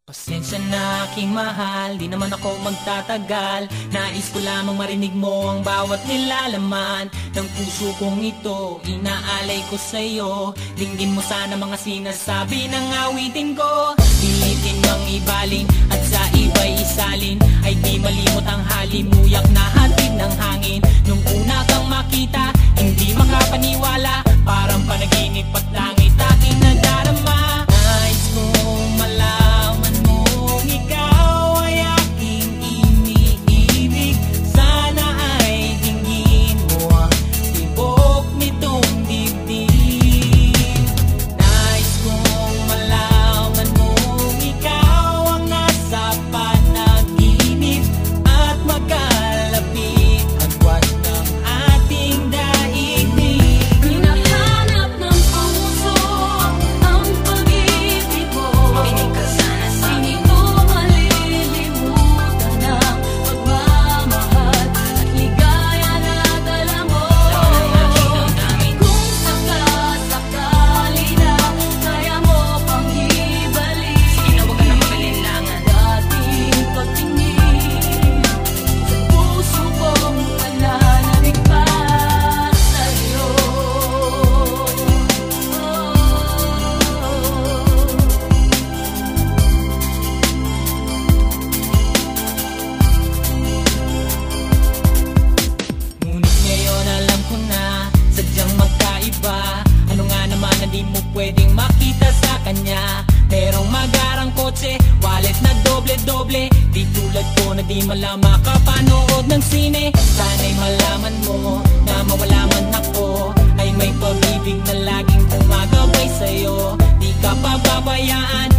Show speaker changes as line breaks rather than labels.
Pasensya na aking mahal, di naman ako magtatagal. Nais ko lamang marinig mo ang bawat nilalaman ng puso kong ito, inaalay ko sa'yo. Dinggin mo sana mga sinasabi ng awitin ko. Pilitin mang ibaling at sa iba'y isalin, ay di malimot ang halimuyak na hatid ng hangin. Nung una kang makita, hindi makapaniwala, parang panaginip at langit aking nadarama. Nais kong malaman mong ikaw ay aking iniibig. Sana ay dinggin mo ang tibok nitong dibdib. Nais kong malaman mong ikaw ang nasa panaginip at magkalapit agwat ng ating daigdig.
Hinahanap ng puso ang pag-ibig mo. Makinig ka sana sa akin. Hindi ko malilimutan ang pagmamahal at ligaya na dala mo. Kung sakasakali na kaya mo pang ibalik, sige na, huwag ka na mag-alinlangan. Dating pagtingin sa puso kong pananabik pa sa'yo.
Ngunit ngayon alam ko na sadyang magkaiba. Ano nga naman na di mo pwedeng makita sa kanya? Merong magarang kotse, wallet na doble-doble, di tulad ko na di malang makapanood ng sine. Sana'y malaman mo na mawala man ako, ay may pag-ibig na laging gumagabay sa'yo. Di ka pababayaan